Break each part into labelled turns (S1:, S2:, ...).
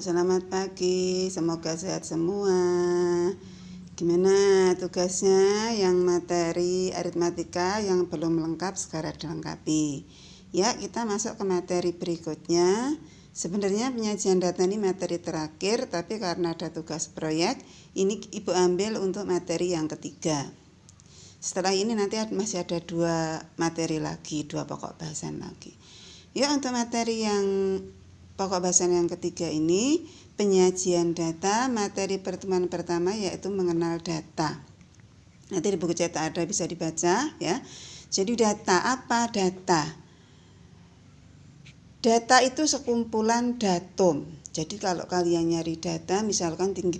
S1: Selamat pagi, semoga sehat semua. Gimana tugasnya yang materi aritmatika yang belum lengkap sekarang dilengkapi. Ya, kita masuk ke materi berikutnya. Sebenarnya penyajian data ini materi terakhir, tapi karena ada tugas proyek, ini Ibu ambil untuk materi yang ketiga. Setelah ini nanti masih ada 2 materi lagi, 2 pokok bahasan lagi. Ya, untuk materi yang pokok bahasan yang ketiga ini, penyajian data, materi pertemuan pertama yaitu mengenal data. Nanti di buku cetak ada, bisa dibaca ya. Jadi data, apa data? Data itu sekumpulan datum. Jadi kalau kalian nyari data, misalkan tinggi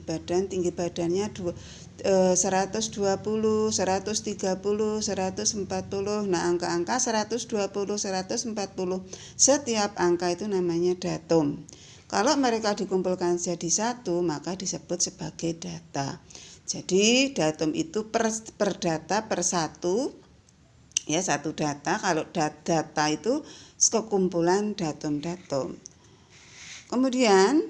S1: badannya 120, 130, 140. Nah, angka-angka 120, 140. Setiap angka itu namanya datum. Kalau mereka dikumpulkan jadi satu, maka disebut sebagai data. Jadi datum itu per data per satu, ya, satu data. Kalau data itu sekumpulan datum-datum. Kemudian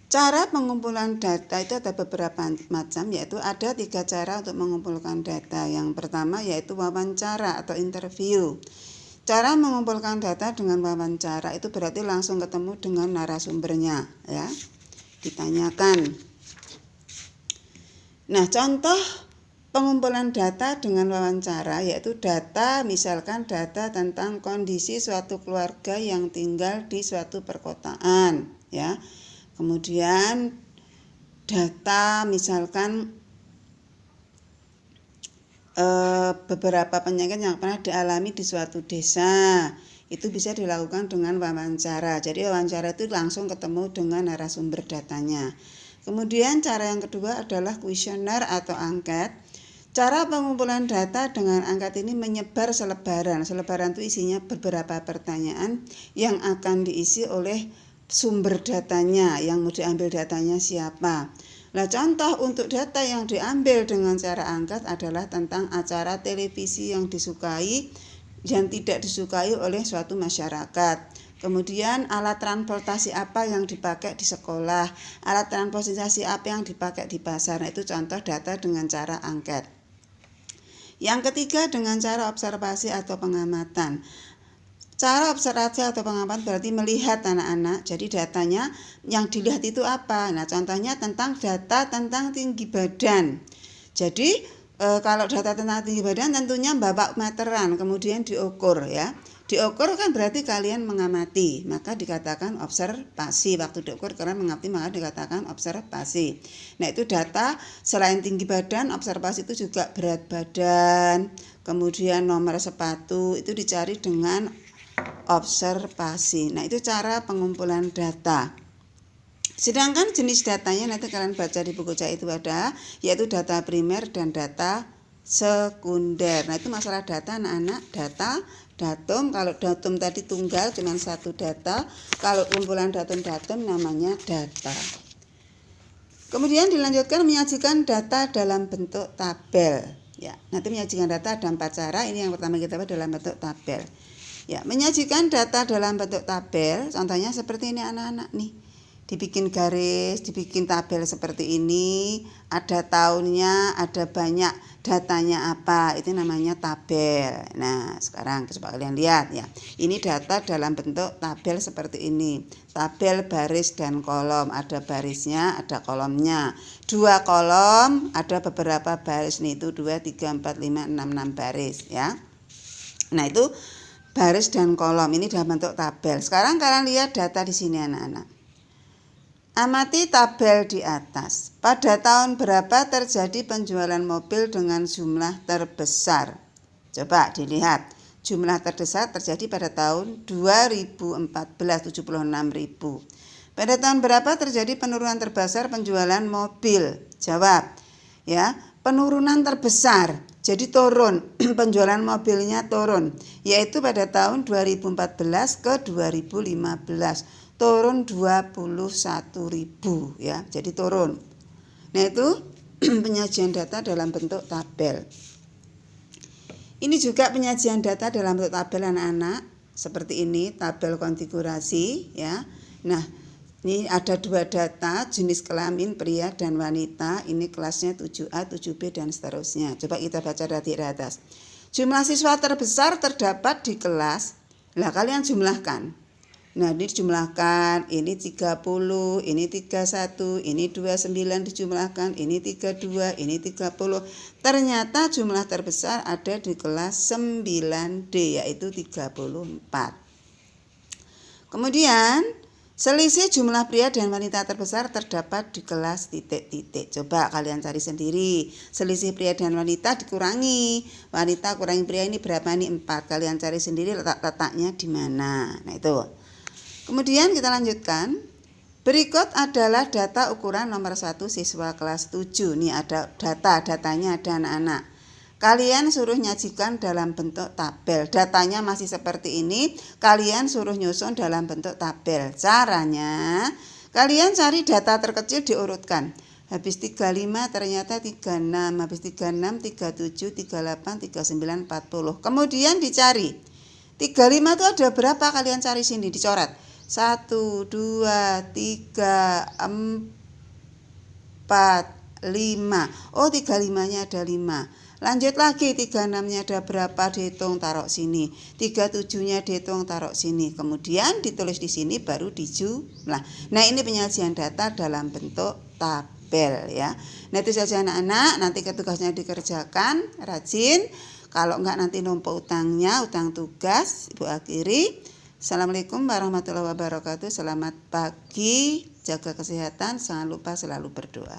S1: cara pengumpulan data itu ada beberapa macam, yaitu ada 3 cara untuk mengumpulkan data. Yang pertama yaitu wawancara atau interview. Cara mengumpulkan data dengan wawancara itu berarti langsung ketemu dengan narasumbernya, ya, ditanyakan. Nah, contoh pengumpulan data dengan wawancara yaitu data, misalkan data tentang kondisi suatu keluarga yang tinggal di suatu perkotaan, ya. Kemudian data misalkan beberapa penyakit yang pernah dialami di suatu desa, itu bisa dilakukan dengan wawancara. Jadi wawancara itu langsung ketemu dengan narasumber datanya. Kemudian cara yang kedua adalah kuesioner atau angket. Cara pengumpulan data dengan angket ini menyebar selebaran. Selebaran itu isinya beberapa pertanyaan yang akan diisi oleh sumber datanya, yang mau diambil datanya siapa. Nah, contoh untuk data yang diambil dengan cara angket adalah tentang acara televisi yang disukai dan tidak disukai oleh suatu masyarakat. Kemudian alat transportasi apa yang dipakai di sekolah, alat transportasi apa yang dipakai di pasar. Nah, itu contoh data dengan cara angket. Yang ketiga dengan cara observasi atau pengamatan. Cara observasi atau pengamatan berarti melihat anak-anak. Jadi datanya yang dilihat itu apa? Nah, contohnya tentang data tentang tinggi badan. Jadi kalau data tentang tinggi badan tentunya bapak meteran, kemudian diukur, ya. Diukur kan berarti kalian mengamati, maka dikatakan observasi. Waktu diukur kalian mengamati, maka dikatakan observasi. Nah, itu data. Selain tinggi badan, observasi itu juga berat badan, kemudian nomor sepatu, itu dicari dengan observasi. Nah, itu cara pengumpulan data. Sedangkan jenis datanya nanti kalian baca di buku cak itu ada, yaitu data primer dan data sekunder. Nah, itu masalah data anak-anak, data, datum. Kalau datum tadi tunggal cuma satu data, kalau kumpulan datum-datum namanya data. Kemudian dilanjutkan menyajikan data dalam bentuk tabel. Ya, nanti menyajikan data ada 4 cara. Ini yang pertama kita bahas dalam bentuk tabel. Ya, menyajikan data dalam bentuk tabel, contohnya seperti ini anak-anak nih. Dibikin garis, dibikin tabel seperti ini, ada tahunnya, ada banyak datanya apa, itu namanya tabel. Nah, sekarang coba kalian lihat ya. Ini data dalam bentuk tabel seperti ini. Tabel baris dan kolom, ada barisnya, ada kolomnya. 2 kolom, ada beberapa baris nih, itu 2, 3, 4, 5, 6 baris ya. Nah, itu baris dan kolom ini dalam bentuk tabel. Sekarang kalian lihat data di sini anak-anak. Amati tabel di atas. Pada tahun berapa terjadi penjualan mobil dengan jumlah terbesar? Coba dilihat. Jumlah terbesar terjadi pada tahun 2014, 76.000. Pada tahun berapa terjadi penurunan terbesar penjualan mobil? Jawab. Ya, penurunan terbesar. Jadi turun, penjualan mobilnya turun, yaitu pada tahun 2014 ke 2015, turun 21.000 ya, jadi turun. Nah, itu penyajian data dalam bentuk tabel. Ini juga penyajian data dalam bentuk tabel anak-anak, seperti ini tabel konfigurasi ya. Nah, Ini ada 2 data jenis kelamin pria dan wanita. Ini kelasnya 7A, 7B dan seterusnya. Coba kita baca dari atas. Jumlah siswa terbesar terdapat di kelas. Lah kalian jumlahkan. Nah, ini dijumlahkan. Ini 30, ini 31, ini 29 dijumlahkan, ini 32, ini 30. Ternyata jumlah terbesar ada di kelas 9D yaitu 34. Kemudian selisih jumlah pria dan wanita terbesar terdapat di kelas titik-titik. Coba kalian cari sendiri. Selisih pria dan wanita dikurangi. Wanita kurangi pria ini berapa? Ini 4. Kalian cari sendiri letaknya di mana. Nah itu. Kemudian kita lanjutkan. Berikut adalah data ukuran nomor 1 siswa kelas 7. Ini ada datanya ada anak-anak. Kalian suruh nyajikan dalam bentuk tabel. Datanya masih seperti ini. Kalian suruh nyusun dalam bentuk tabel. Caranya, kalian cari data terkecil diurutkan. Habis 35 ternyata 36. Habis 36, 37, 38, 39, 40. Kemudian dicari. 35 itu ada berapa? Kalian cari sini, dicoret. 1, 2, 3, 4, 5. Oh, 35-nya ada 5. Lanjut lagi, 36-nya ada berapa, dihitung, taruh sini. 37-nya dihitung, taruh sini. Kemudian ditulis di sini baru dijumlah. Nah, ini penyajian data dalam bentuk tabel ya. Nah, itu saja anak-anak, nanti tugasnya dikerjakan, rajin. Kalau enggak nanti numpuk utangnya, utang tugas, Ibu akhiri. Assalamualaikum warahmatullahi wabarakatuh. Selamat pagi, jaga kesehatan, jangan lupa selalu berdoa.